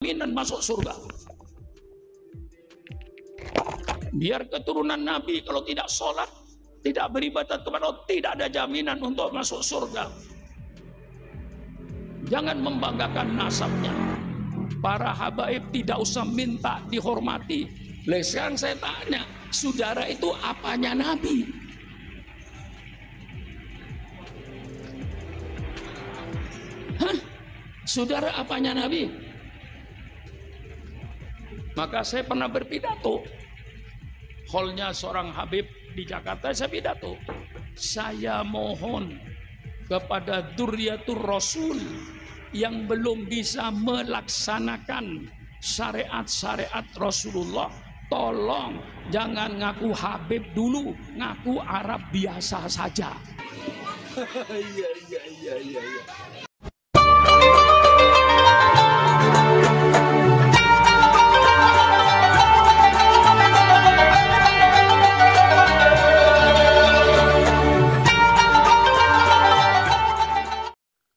jaminan masuk surga. Biar keturunan Nabi kalau tidak sholat, tidak beribadat kepada Allah, tidak ada jaminan untuk masuk surga. Jangan membanggakan nasabnya. Para habaib tidak usah minta dihormati. Sekarang saya tanya, saudara itu apanya Nabi? Hah? Saudara apanya Nabi? Maka saya pernah berpidato. Hallnya seorang Habib di Jakarta, saya pidato. Saya mohon kepada Dzurriyyatur Rasul yang belum bisa melaksanakan syariat-syariat Rasulullah, tolong jangan ngaku Habib dulu, ngaku Arab biasa saja. Iya.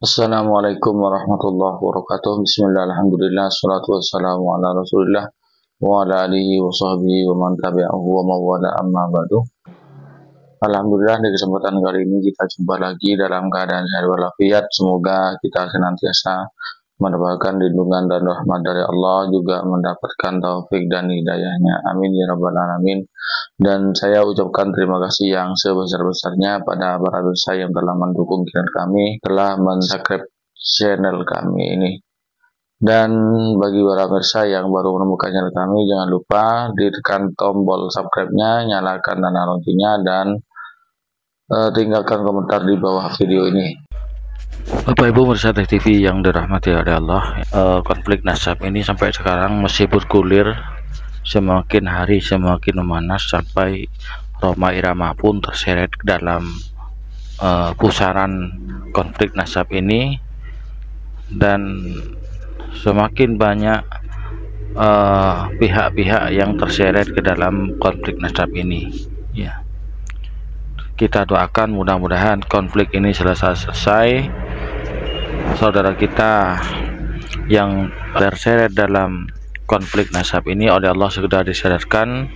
Assalamualaikum warahmatullahi wabarakatuh. Bismillah, alhamdulillah, salatu wassalamu ala rasulillah wa ala alihi wa sahbihi wa man tabi'ahu wa mawala amma ba'du. Alhamdulillah, di kesempatan kali ini kita jumpa lagi dalam keadaan sehat walafiat. Semoga kita senantiasa mendapatkan lindungan dan rahmat dari Allah, juga mendapatkan taufik dan hidayahnya. Amin ya rabbal alamin. Dan saya ucapkan terima kasih yang sebesar-besarnya pada para dosa yang telah mendukung channel kami, telah men-subscribe channel kami ini. Dan bagi para pemirsa yang baru menemukan channel kami, jangan lupa ditekan tombol subscribe-nya, nyalakan tanda loncengnya, dan tinggalkan komentar di bawah video ini. Bapak Ibu pemirsa TV yang dirahmati oleh Allah, konflik nasab ini sampai sekarang masih bergulir, semakin hari semakin memanas, sampai Rhoma Irama pun terseret dalam pusaran konflik nasab ini, dan semakin banyak pihak-pihak yang terseret ke dalam konflik nasab ini. Ya, kita doakan mudah-mudahan konflik ini selesai. Saudara kita yang terseret dalam konflik nasab ini oleh Allah segera disadarkan,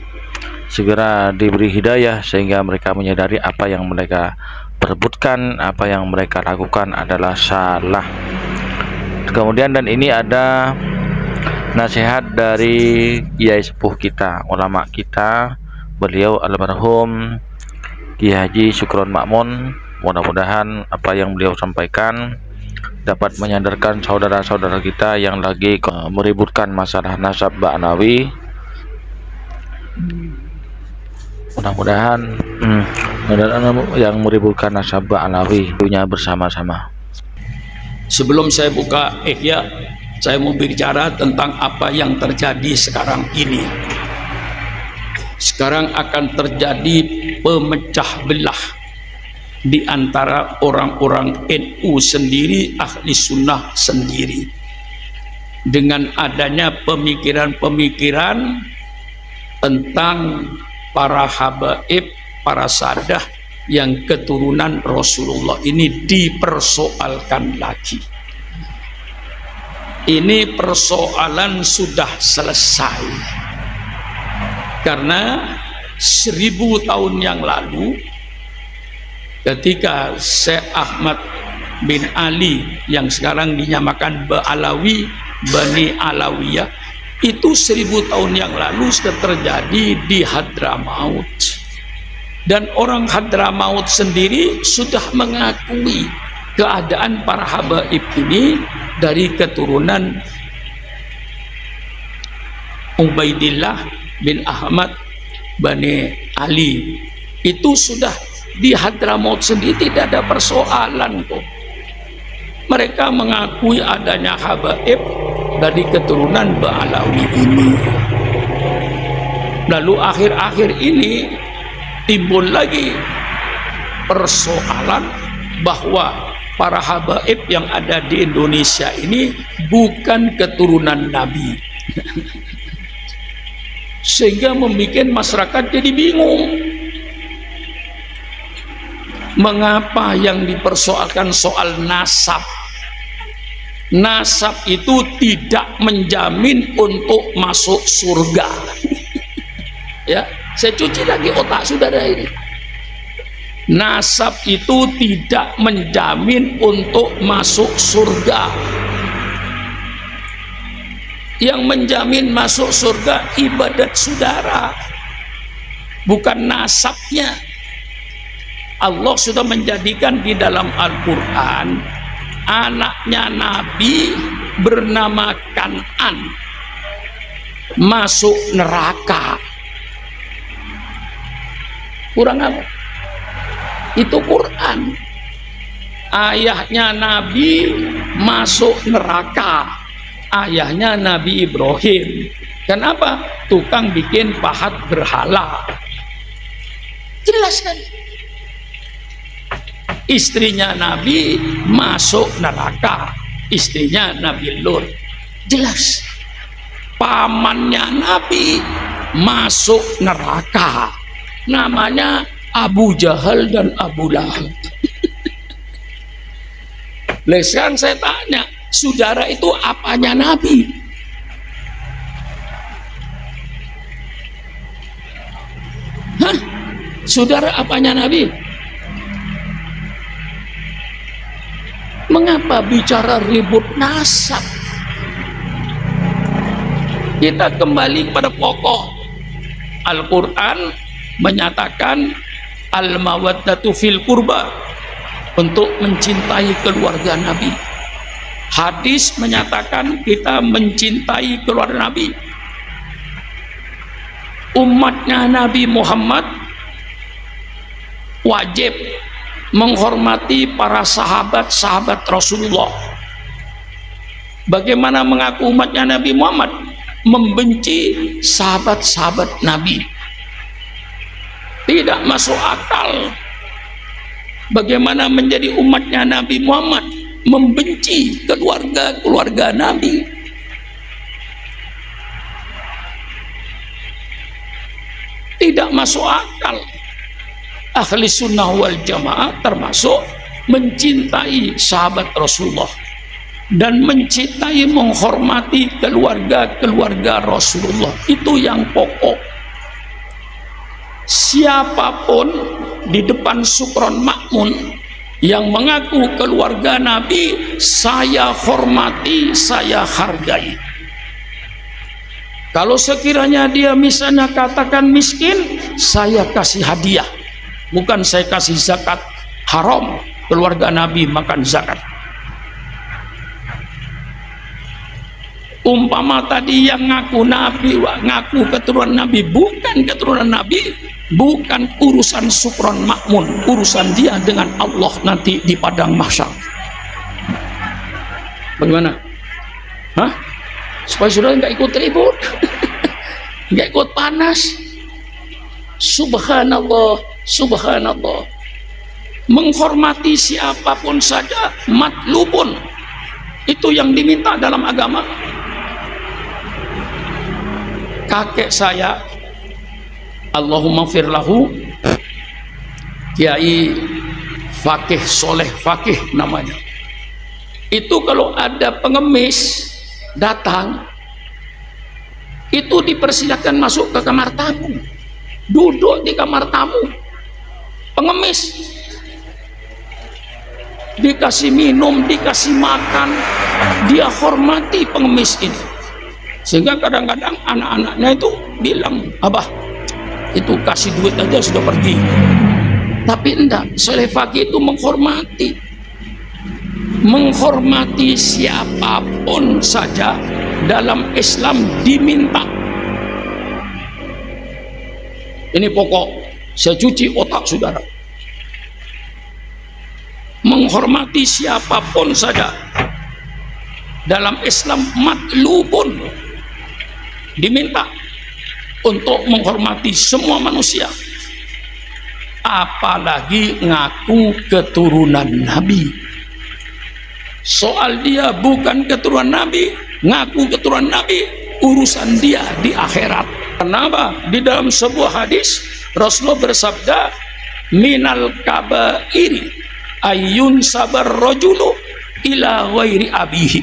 segera diberi hidayah, sehingga mereka menyadari apa yang mereka perebutkan, apa yang mereka lakukan adalah salah. Kemudian, dan ini ada nasihat dari Kiai sepuh kita, ulama kita, beliau almarhum Kiai Haji Syukron Makmun. Mudah-mudahan apa yang beliau sampaikan dapat menyadarkan saudara-saudara kita yang lagi meributkan masalah nasab Ba'alawi. Mudah-mudahan yang meributkan nasab Ba'alawi punya bersama-sama. Sebelum saya buka ihya, saya mau bicara tentang apa yang terjadi sekarang ini. Sekarang akan terjadi pemecah belah di antara orang-orang NU sendiri, ahli sunnah sendiri, dengan adanya pemikiran-pemikiran tentang para habaib, para sadah yang keturunan Rasulullah ini dipersoalkan lagi. Ini persoalan sudah selesai, karena 1000 tahun yang lalu ketika Syekh Ahmad bin Ali yang sekarang dinyamakan Ba'alawi, Bani Alawiyah, itu 1000 tahun yang lalu sudah terjadi di Hadramaut, dan orang Hadramaut sendiri sudah mengakui keadaan para habaib ini dari keturunan Ubaidillah bin Ahmad Bani Ali. Itu sudah di Hadramaut sendiri, tidak ada persoalan kok. Mereka mengakui adanya habaib dari keturunan Ba'alawi ini. Lalu akhir-akhir ini timbul lagi persoalan bahwa para habaib yang ada di Indonesia ini bukan keturunan Nabi. Sehingga membuat masyarakat jadi bingung. Mengapa yang dipersoalkan soal nasab, nasab itu tidak menjamin untuk masuk surga. Ya, saya cuci lagi otak saudara ini. Nasab itu tidak menjamin untuk masuk surga. Yang menjamin masuk surga ibadat saudara, bukan nasabnya. Allah sudah menjadikan di dalam Al-Quran anaknya Nabi bernama Kan'an masuk neraka. Kurang apa? Itu Quran. Ayahnya Nabi masuk neraka, ayahnya Nabi Ibrahim. Kenapa? Tukang bikin pahat berhala. Jelas kan? Istrinya Nabi masuk neraka, istrinya Nabi Lut. Jelas. Pamannya Nabi masuk neraka, namanya Abu Jahal dan Abu Lahab. Sekarang saya tanya, saudara itu apanya Nabi? Hah? Saudara apanya Nabi? Mengapa bicara ribut nasab? Kita kembali pada pokok. Al-Quran menyatakan al-mawaddatu fil qurba, untuk mencintai keluarga Nabi. Hadis menyatakan kita mencintai keluarga Nabi. Umatnya Nabi Muhammad wajib menghormati para sahabat-sahabat Rasulullah. Bagaimana mengaku umatnya Nabi Muhammad? Membenci sahabat-sahabat Nabi. Tidak masuk akal. Bagaimana menjadi umatnya Nabi Muhammad membenci keluarga-keluarga Nabi? Tidak masuk akal. Ahli sunnah wal jamaah termasuk mencintai sahabat Rasulullah dan mencintai, menghormati keluarga-keluarga Rasulullah. Itu yang pokok. Siapapun di depan Sukron Makmun yang mengaku keluarga Nabi, saya hormati, saya hargai. Kalau sekiranya dia misalnya katakan miskin, saya kasih hadiah, bukan saya kasih zakat. Haram keluarga Nabi makan zakat. Umpama tadi yang ngaku Nabi, ngaku keturunan Nabi, bukan keturunan Nabi, bukan urusan Sukron Makmun, urusan dia dengan Allah nanti di padang mahsyar. Bagaimana? Hah? Supaya saudara nggak ikut ribut, nggak ikut panas. Subhanallah, subhanallah. Menghormati siapapun saja, matlubun, itu yang diminta dalam agama. Kakek saya, Allahumma firlahu, Kiai Fakih Soleh Fakih namanya. Itu kalau ada pengemis datang, itu dipersilakan masuk ke kamar tamu, duduk di kamar tamu. Pengemis dikasih minum, dikasih makan, dia hormati pengemis ini. Sehingga kadang-kadang anak-anaknya itu bilang, abah itu kasih duit aja sudah pergi. Tapi enggak, Soleh Fakih itu menghormati. Menghormati siapapun saja dalam Islam diminta. Ini pokok, saya cuci otak saudara. Menghormati siapapun saja dalam Islam matlubun, diminta untuk menghormati semua manusia, apalagi ngaku keturunan Nabi. Soal dia bukan keturunan Nabi, ngaku keturunan Nabi, urusan dia di akhirat. Kenapa? Di dalam sebuah hadis Rasulullah bersabda, minal kabairi ayun sabar rojulu ila ghairi abihi.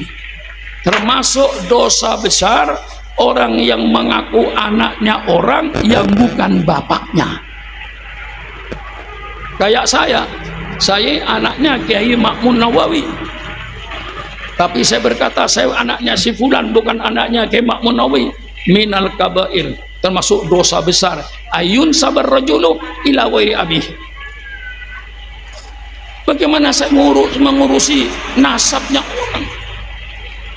Termasuk dosa besar orang yang mengaku anaknya orang yang bukan bapaknya. Kayak saya anaknya Kiai Ma'mun Nawawi, tapi saya berkata saya anaknya si fulan, bukan anaknya Kiai Ma'mun Nawawi. Minal kabair, termasuk dosa besar. Ayun sabar rajulu ila ghairi abihi. Bagaimana saya mengurusi nasabnya orang?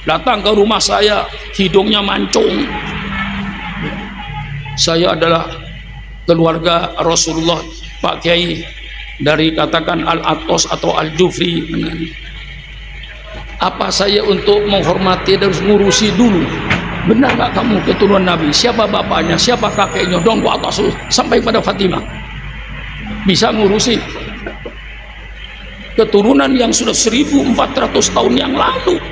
Datang ke rumah saya, hidungnya mancung. Saya adalah keluarga Rasulullah, Pak Kiai, dari katakan Al-Atos atau Al-Jufri. Apa saya untuk menghormati dan mengurusi dulu? Benar nggak kamu keturunan Nabi? Siapa bapaknya? Siapa kakeknya? Dong ke atas sampai pada Fatimah. Bisa ngurusi keturunan yang sudah 1400 tahun yang lalu.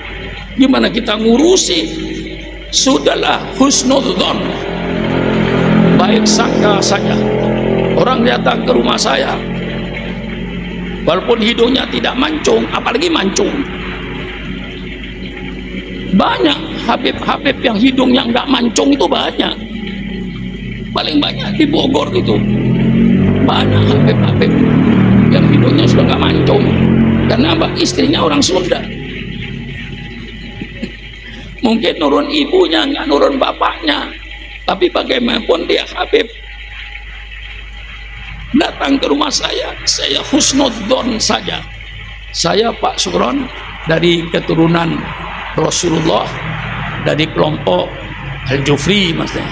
Gimana kita ngurusi? Sudahlah, husnudzon, baik sangka saja. Orang datang ke rumah saya, walaupun hidungnya tidak mancung, apalagi mancung. Banyak Habib-habib yang hidungnya nggak mancung itu banyak. Paling banyak di Bogor itu. Banyak Habib-habib yang hidungnya sudah nggak mancung. Karena apa? Istrinya orang Sunda. Mungkin nurun ibunya, nggak nurun bapaknya. Tapi bagaimanapun dia Habib. Datang ke rumah saya husnudzon saja. Saya Pak Sugron dari keturunan Rasulullah, dari kelompok Al-Jufri, maksudnya.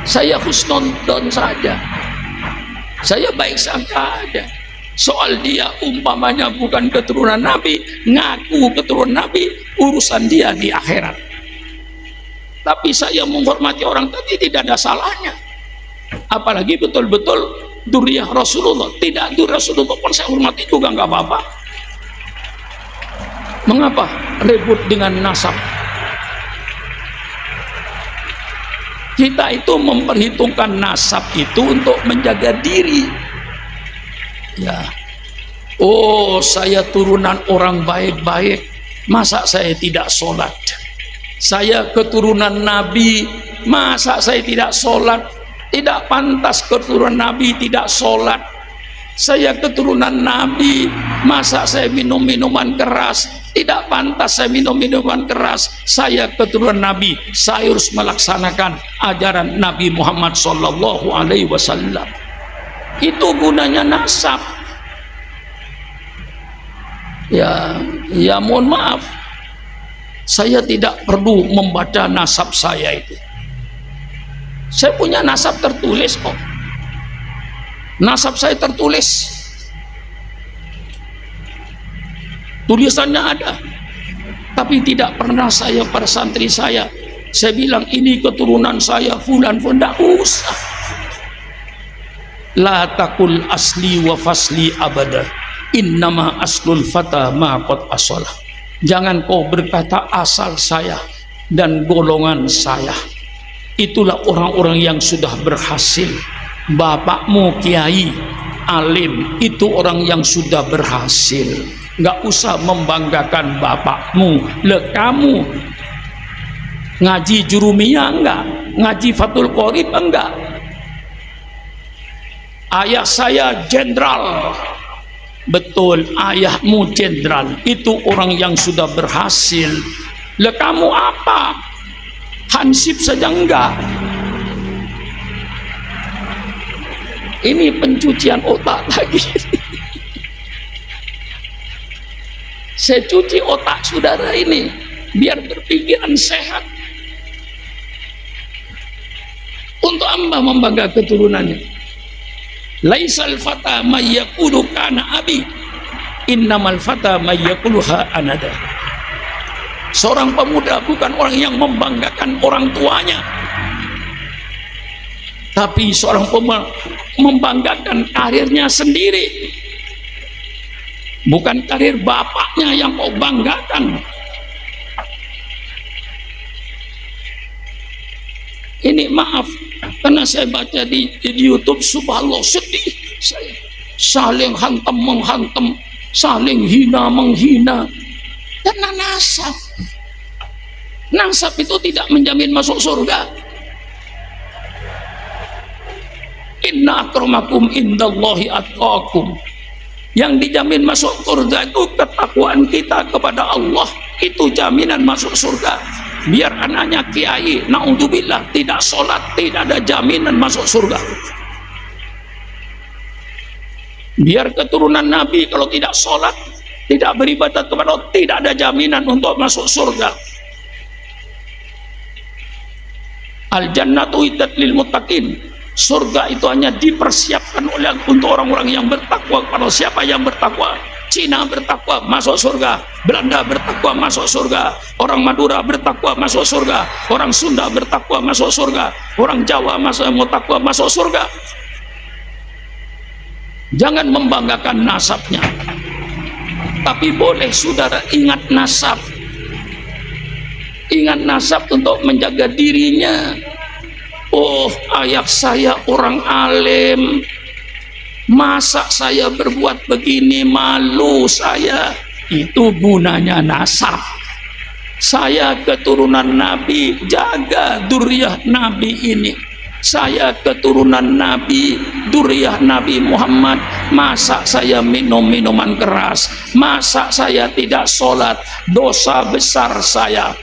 Saya husnudzon saja. Saya baik sangka aja. Soal dia umpamanya bukan keturunan Nabi, ngaku keturunan Nabi, urusan dia di akhirat. Tapi saya menghormati orang tadi tidak ada salahnya. Apalagi betul-betul duriyah Rasulullah. Tidak duriyah Rasulullah pun saya hormati juga nggak apa-apa. Mengapa ribut dengan nasab? Kita itu memperhitungkan nasab itu untuk menjaga diri. Ya, oh saya turunan orang baik-baik, masa saya tidak sholat? Saya keturunan Nabi, masa saya tidak sholat? Tidak pantas keturunan Nabi tidak sholat. Saya keturunan Nabi, masa saya minum minuman keras? Tidak pantas saya minum minuman keras. Saya keturunan Nabi, saya harus melaksanakan ajaran Nabi Muhammad Sallallahu Alaihi Wasallam. Itu gunanya nasab. Ya mohon maaf, saya tidak perlu membaca nasab saya itu. Saya punya nasab tertulis kok. Nasab saya tertulis, tulisannya ada, tapi tidak pernah saya pada santri saya bilang ini keturunan saya fulan, tidak usah. La takul asli wa fasli abada, innama aslul fata ma qad asalah. Jangan kau berkata asal saya dan golongan saya. Itulah orang-orang yang sudah berhasil. Bapakmu kiai alim, itu orang yang sudah berhasil. Nggak usah membanggakan bapakmu. Kamu ngaji Jurumiyah enggak? Ngaji Fathul Qorib enggak? Ayah saya jenderal. Betul, ayahmu jenderal. Itu orang yang sudah berhasil. Kamu apa? Hansip saja enggak. Ini pencucian otak lagi. Saya cuci otak saudara ini biar berpikiran sehat. Untuk amba membangga keturunannya. Laisal fata may yaqulu kana abi, innamal fata may yaqulu ha anada. Seorang pemuda bukan orang yang membanggakan orang tuanya, tapi seorang pemuda membanggakan karirnya sendiri. Bukan karir bapaknya yang kau banggakan. Ini maaf, karena saya baca di YouTube, subhanallah sedih saya. Saling hantam menghantam saling hina menghina karena nasab. Nasab itu tidak menjamin masuk surga. Inna akramakum indallahi atqakum. Yang dijamin masuk surga itu ketakwaan kita kepada Allah, itu jaminan masuk surga. Biar anaknya kiai, naudzubillah, tidak sholat, tidak ada jaminan masuk surga. Biar keturunan Nabi kalau tidak sholat, tidak beribadat kepada Allah, tidak ada jaminan untuk masuk surga. Al-jannatu iddat lil muttaqin. Surga itu hanya dipersiapkan untuk orang-orang yang bertakwa. Kalau siapa yang bertakwa, Cina bertakwa masuk surga, Belanda bertakwa masuk surga, orang Madura bertakwa masuk surga, orang Sunda bertakwa masuk surga, orang Jawa mau takwa masuk surga. Jangan membanggakan nasabnya, tapi boleh saudara ingat nasab. Ingat nasab untuk menjaga dirinya. Oh, ayah saya orang alim, masa saya berbuat begini, malu saya. Itu gunanya nasab. Saya keturunan Nabi, jaga duriyah Nabi ini. Saya keturunan Nabi, duriyah Nabi Muhammad. Masa saya minum minuman keras, masa saya tidak sholat, dosa besar saya.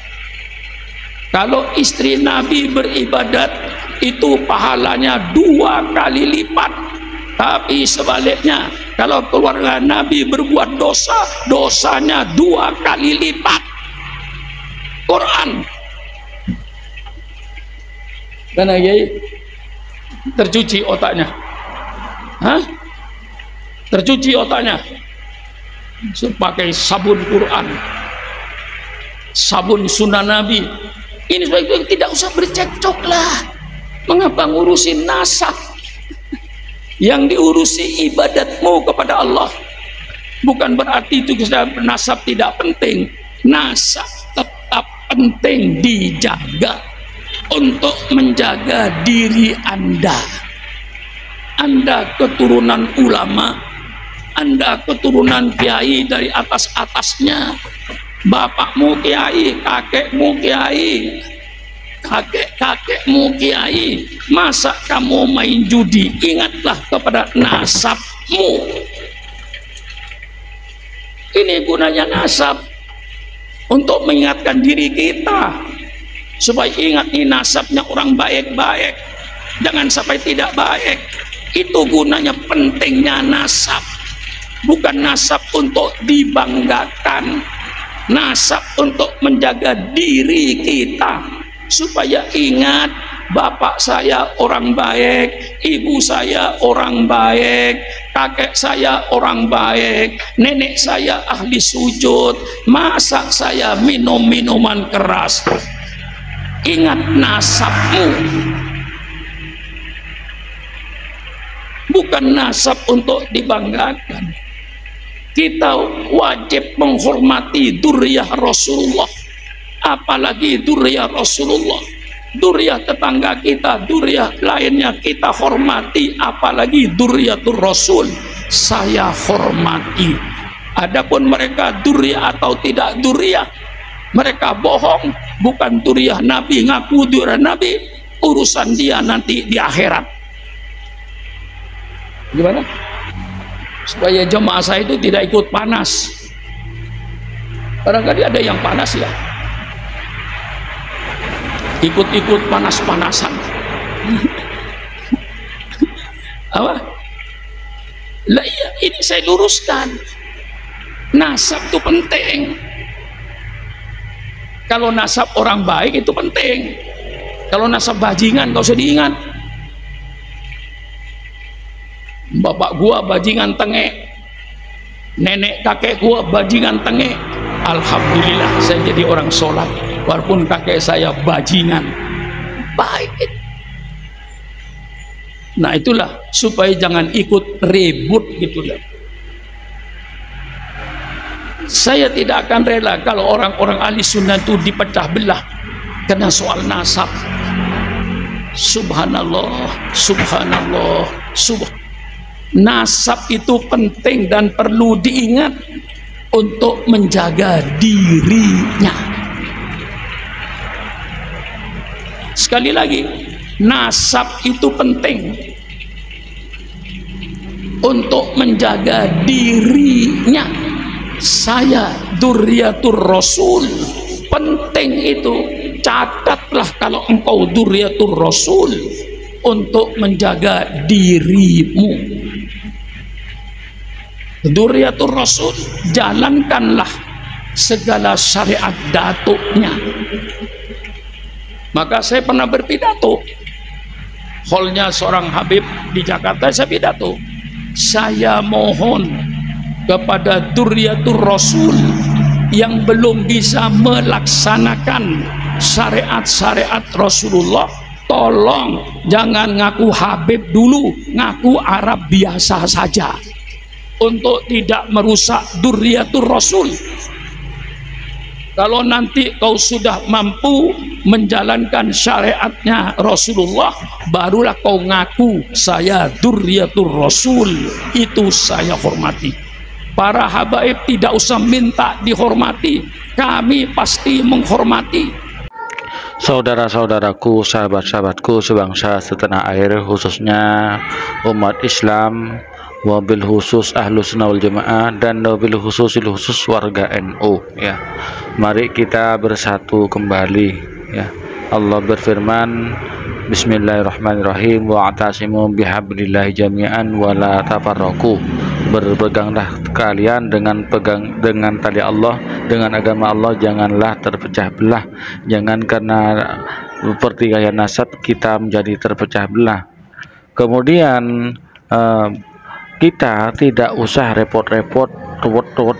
Kalau istri Nabi beribadat, itu pahalanya 2 kali lipat. Tapi sebaliknya, kalau keluarga Nabi berbuat dosa, dosanya 2 kali lipat. Quran. Karena tercuci otaknya. Hah? Tercuci otaknya. Pakai sabun Quran, sabun sunnah Nabi. Ini sebab tidak usah bercekcok lah. Mengapa ngurusin nasab? Yang diurusi ibadatmu kepada Allah. Bukan berarti itu nasab tidak penting. Nasab tetap penting dijaga untuk menjaga diri Anda. Anda keturunan ulama, Anda keturunan kiai dari atas-atasnya. Bapakmu kiai, kakekmu kiai, kakek-kakekmu kiai. Masa kamu main judi? Ingatlah kepada nasabmu. Ini gunanya nasab, untuk mengingatkan diri kita supaya ingat nih nasabnya orang baik-baik, jangan sampai tidak baik. Itu gunanya pentingnya nasab. Bukan nasab untuk dibanggakan, nasab untuk menjaga diri kita supaya ingat, bapak saya orang baik, ibu saya orang baik, kakek saya orang baik, nenek saya ahli sujud, masa saya minum minuman keras. Ingat nasabmu, bukan nasab untuk dibanggakan. Kita wajib menghormati duriyah Rasulullah, apalagi duriyah Rasulullah. Duriyah tetangga kita, duriyah lainnya kita hormati, apalagi duriyatul Rasul saya hormati. Adapun mereka duriyah atau tidak duriyah, mereka bohong, bukan duriyah Nabi, ngaku duriyah Nabi, urusan dia nanti di akhirat. Gimana? Supaya jemaah saya itu tidak ikut panas. Barangkali ada yang panas ya, ikut-ikut panas-panasan. Apa? Lah iya, ini saya luruskan. Nasab itu penting. Kalau nasab orang baik itu penting. Kalau nasab bajingan gak usah diingat. Bapak gua bajingan tengek, nenek kakek gua bajingan tengek. Alhamdulillah saya jadi orang sholat walaupun kakek saya bajingan. Baik. Nah itulah supaya jangan ikut ribut gitu lah. Saya tidak akan rela kalau orang-orang ahli sunnah itu dipecah belah karena soal nasab. Subhanallah, subhanallah, nasab itu penting dan perlu diingat untuk menjaga dirinya. Sekali lagi, nasab itu penting untuk menjaga dirinya. Saya dzurriyyatur Rasul, penting itu. Catatlah kalau engkau dzurriyyatur Rasul untuk menjaga dirimu. Dzurriyyatur Rasul, jalankanlah segala syariat datuknya. Maka saya pernah berpidato, hallnya seorang Habib di Jakarta, saya pidato, saya mohon kepada dzurriyyatur Rasul yang belum bisa melaksanakan syariat-syariat Rasulullah, tolong jangan ngaku Habib dulu, ngaku Arab biasa saja, untuk tidak merusak dzurriyyatur Rasul. Kalau nanti kau sudah mampu menjalankan syariatnya Rasulullah, barulah kau ngaku saya dzurriyyatur Rasul, itu saya hormati. Para habaib tidak usah minta dihormati, kami pasti menghormati. Saudara-saudaraku, sahabat-sahabatku sebangsa setanah air, khususnya umat Islam, wabil khusus Ahlus Sunnah wal Jamaah, dan wabil khusus warga NU, ya. Mari kita bersatu kembali, ya. Allah berfirman, Bismillahirrahmanirrahim, wa'tasimu bihablillahi jami'an wa la tafarraqu. Berpeganglah kalian dengan tali Allah, dengan agama Allah, janganlah terpecah belah. Jangan karena pertikaian nasab kita menjadi terpecah belah. Kemudian kita tidak usah repot-repot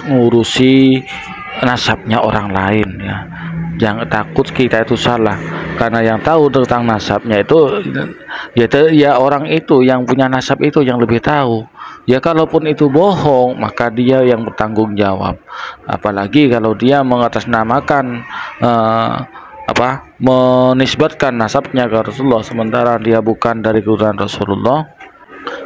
ngurusi nasabnya orang lain, ya. Jangan takut kita itu salah, karena yang tahu tentang nasabnya itu ya orang itu yang punya nasab itu yang lebih tahu. Ya kalaupun itu bohong, maka dia yang bertanggung jawab. Apalagi kalau dia mengatasnamakan menisbatkan nasabnya ke Rasulullah sementara dia bukan dari keturunan Rasulullah,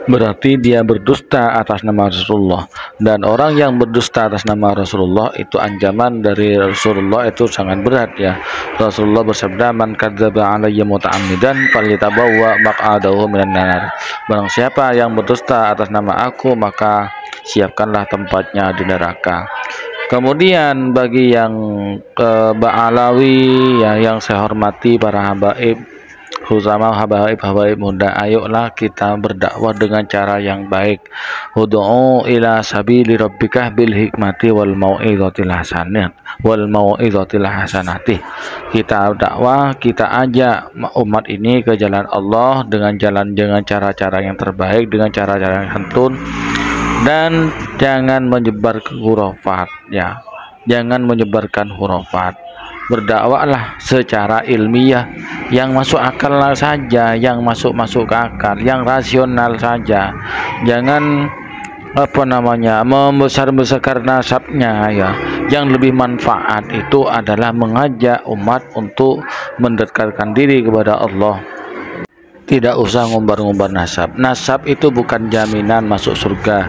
berarti dia berdusta atas nama Rasulullah. Dan orang yang berdusta atas nama Rasulullah itu ancaman dari Rasulullah itu sangat berat, ya. Rasulullah bersabda, man kadzdzaba alayya muta'ammidan falyatabawwa maq'adahu minan nar. Barang siapa yang berdusta atas nama aku, maka siapkanlah tempatnya di neraka. Kemudian bagi yang Ba'alawi, ya, yang saya hormati, para habaib, khususnya habaib muda, ayolah kita berdakwah dengan cara yang baik. Ud'u ila sabili rabbika bil hikmati wal mau'izatil hasanati. Kita dakwah, kita ajak umat ini ke jalan Allah dengan cara-cara yang terbaik, dengan cara-cara yang santun, dan jangan menyebar khurafat, ya. Jangan menyebarkan khurafat. Berdakwahlah secara ilmiah, yang masuk akal saja, yang masuk ke akal, yang rasional saja. Jangan membesar-besarkan nasabnya, ya. Yang lebih manfaat itu adalah mengajak umat untuk mendekatkan diri kepada Allah. Tidak usah ngumbar-ngumbar nasab. Nasab itu bukan jaminan masuk surga.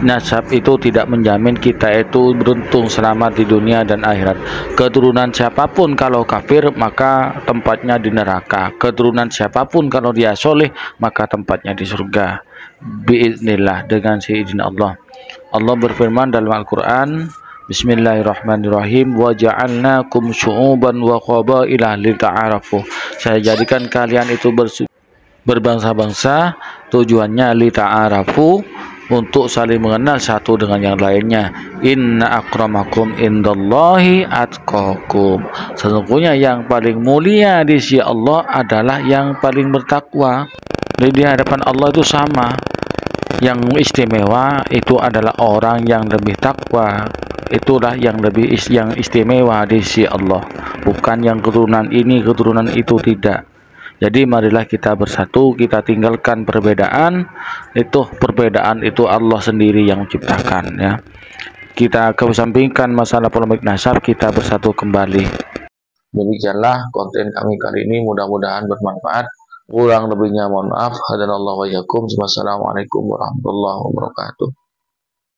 Nasab itu tidak menjamin kita itu beruntung selamat di dunia dan akhirat. Keturunan siapapun kalau kafir, maka tempatnya di neraka. Keturunan siapapun kalau dia soleh, maka tempatnya di surga. Biiznillah, dengan seizin Allah. Allah berfirman dalam Al-Quran, Bismillahirrahmanirrahim, wa ja'alnakum syu'uban wa qabaila lita'arafu. Saya jadikan kalian itu berbangsa-bangsa, tujuannya lita'arafu, untuk saling mengenal satu dengan yang lainnya. Inna akramakum indallahi atqakum. Sesungguhnya yang paling mulia di sisi Allah adalah yang paling bertakwa. Jadi di hadapan Allah itu sama. Yang istimewa itu adalah orang yang lebih takwa. Itulah yang istimewa di sisi Allah. Bukan yang keturunan ini, keturunan itu, tidak. Jadi marilah kita bersatu, kita tinggalkan perbedaan. Perbedaan itu Allah sendiri yang menciptakan, ya. Kita kesampingkan masalah polemik nasab, kita bersatu kembali. Demikianlah konten kami kali ini, mudah-mudahan bermanfaat. Kurang lebihnya mohon maaf. Hadanallahu wa iyyakum. Wassalamualaikum warahmatullahi wabarakatuh.